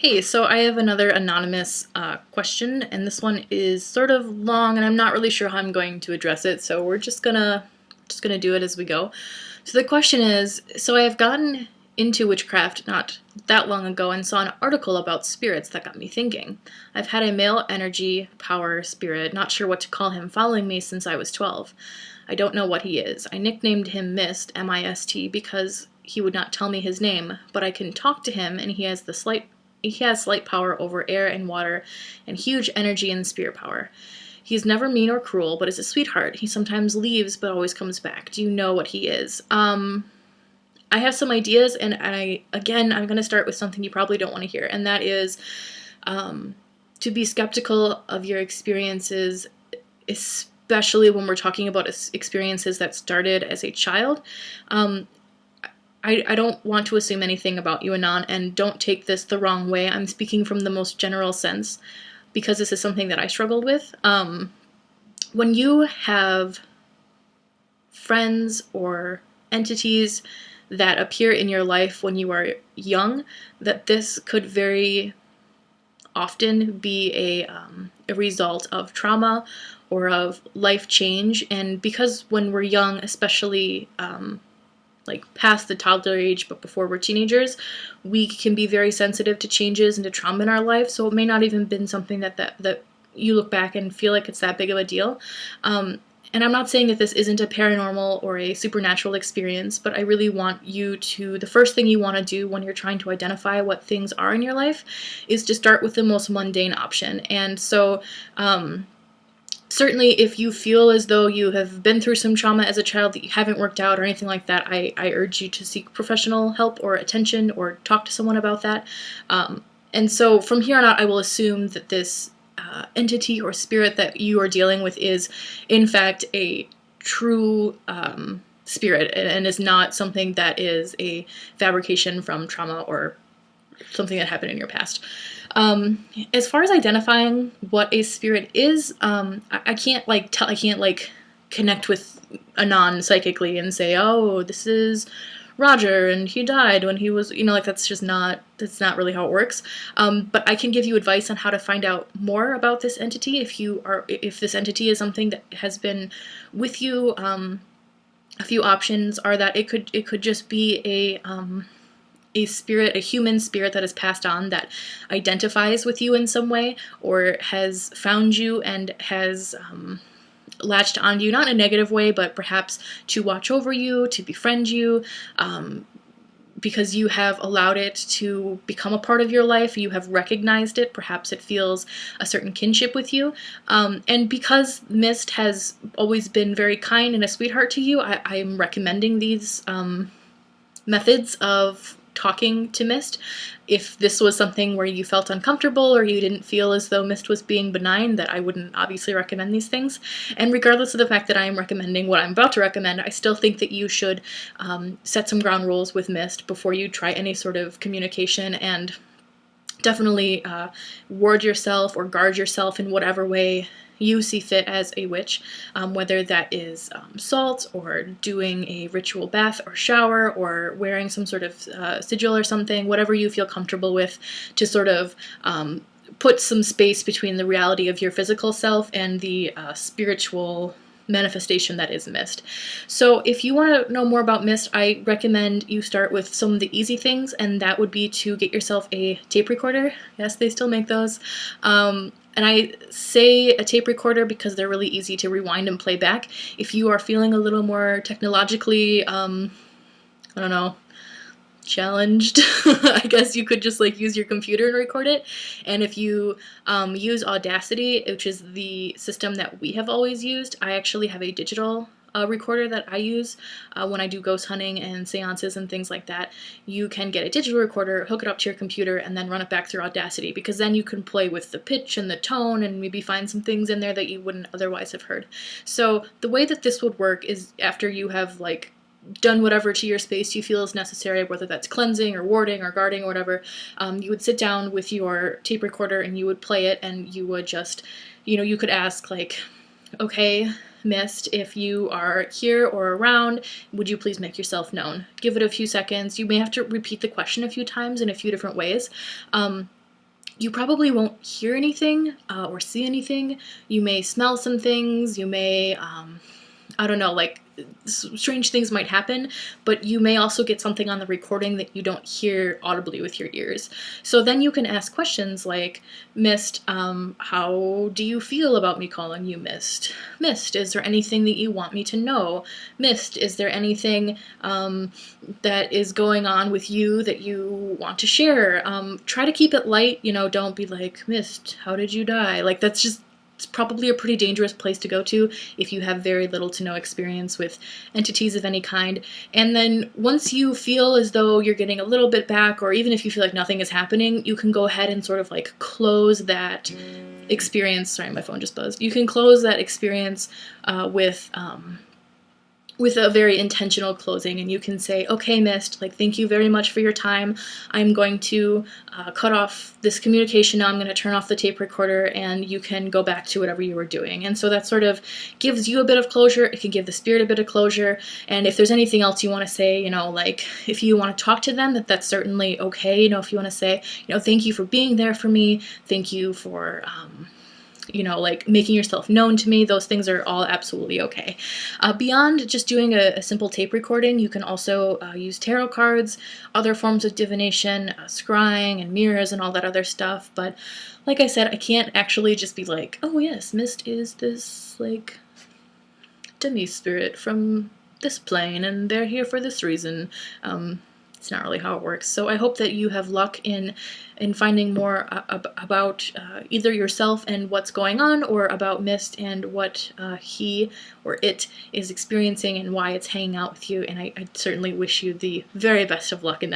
Hey, so I have another anonymous question, and this one is sort of long, and I'm not really sure how I'm going to address it. So we're just gonna do it as we go. So the question is: so I have gotten into witchcraft not that long ago, and saw an article about spirits that got me thinking. I've had a male energy, power, spirit, not sure what to call him, following me since I was 12. I don't know what he is. I nicknamed him Mist, M-I-S-T, because he would not tell me his name, but I can talk to him, and he has slight power over air and water, and huge energy and spirit power. He's never mean or cruel, but is a sweetheart. He sometimes leaves, but always comes back. Do you know what he is? I have some ideas, and I'm going to start with something you probably don't want to hear, and that is to be skeptical of your experiences, especially when we're talking about experiences that started as a child. I don't want to assume anything about you, Anon, and don't take this the wrong way. I'm speaking from the most general sense because this is something that I struggled with. When you have friends or entities that appear in your life when you are young, that this could very often be a result of trauma or of life change. And because when we're young, especially like past the toddler age, but before we're teenagers, we can be very sensitive to changes and to trauma in our life. So it may not even been something that you look back and feel like it's that big of a deal. And I'm not saying that this isn't a paranormal or a supernatural experience, but I really want you to, the first thing you want to do when you're trying to identify what things are in your life is to start with the most mundane option. And so, certainly, if you feel as though you have been through some trauma as a child that you haven't worked out or anything like that, I urge you to seek professional help or attention or talk to someone about that. And so from here on out, I will assume that this entity or spirit that you are dealing with is, in fact, a true spirit and is not something that is a fabrication from trauma or something that happened in your past. As far as identifying what a spirit is, I can't connect with Anon psychically and say, oh, this is Roger and he died when he was, that's not really how it works. But I can give you advice on how to find out more about this entity if this entity is something that has been with you. A few options are that it could just be a spirit, a human spirit that is passed on that identifies with you in some way or has found you and has latched onto you, not in a negative way, but perhaps to watch over you, to befriend you, because you have allowed it to become a part of your life, you have recognized it, perhaps it feels a certain kinship with you. And because Mist has always been very kind and a sweetheart to you, I'm recommending these methods of talking to Mist. If this was something where you felt uncomfortable or you didn't feel as though Mist was being benign, that I wouldn't obviously recommend these things. And regardless of the fact that I am recommending what I'm about to recommend, I still think that you should set some ground rules with Mist before you try any sort of communication, and definitely ward yourself or guard yourself in whatever way you see fit as a witch, whether that is salt or doing a ritual bath or shower or wearing some sort of sigil or something, whatever you feel comfortable with, to sort of put some space between the reality of your physical self and the spiritual manifestation that is Mist. So if you want to know more about Mist, I recommend you start with some of the easy things, and that would be to get yourself a tape recorder. Yes, they still make those. And I say a tape recorder because they're really easy to rewind and play back. If you are feeling a little more technologically, challenged, I guess you could just use your computer and record it. And if you use Audacity, which is the system that we have always used, I actually have a digital recorder that I use when I do ghost hunting and seances and things like that. You can get a digital recorder, hook it up to your computer, and then run it back through Audacity, because then you can play with the pitch and the tone and maybe find some things in there that you wouldn't otherwise have heard. So the way that this would work is after you have done whatever to your space you feel is necessary, whether that's cleansing or warding or guarding or whatever, you would sit down with your tape recorder and you would play it, and you would just, you could ask okay, Mist, if you are here or around, would you please make yourself known? Give it a few seconds. You may have to repeat the question a few times in a few different ways. You probably won't hear anything or see anything. You may smell some things. You may, I don't know, like strange things might happen, but you may also get something on the recording that you don't hear audibly with your ears. So then you can ask questions like, Mist, how do you feel about me calling you Mist? Mist, is there anything that you want me to know? Mist, is there anything that is going on with you that you want to share? Try to keep it light, don't be like, Mist, how did you die? Like, it's probably a pretty dangerous place to go to if you have very little to no experience with entities of any kind. And then once you feel as though you're getting a little bit back, or even if you feel like nothing is happening, you can go ahead and sort of like close that experience. Sorry, my phone just buzzed. You can close that experience with a very intentional closing, and you can say, okay, Mist, like, thank you very much for your time. I'm going to cut off this communication now. I'm going to turn off the tape recorder, and you can go back to whatever you were doing. And so that sort of gives you a bit of closure. It can give the spirit a bit of closure. And if there's anything else you want to say, like, if you want to talk to them, that's certainly okay. If you want to say, thank you for being there for me. Thank you for, like making yourself known to me, those things are all absolutely okay. Beyond just doing a simple tape recording, you can also use tarot cards, other forms of divination, scrying and mirrors and all that other stuff. But like I said, I can't actually just be like, oh yes, Mist is this like demi-spirit from this plane and they're here for this reason. It's not really how it works. So I hope that you have luck in finding more about either yourself and what's going on, or about Mist and what he or it is experiencing and why it's hanging out with you. And I certainly wish you the very best of luck in that.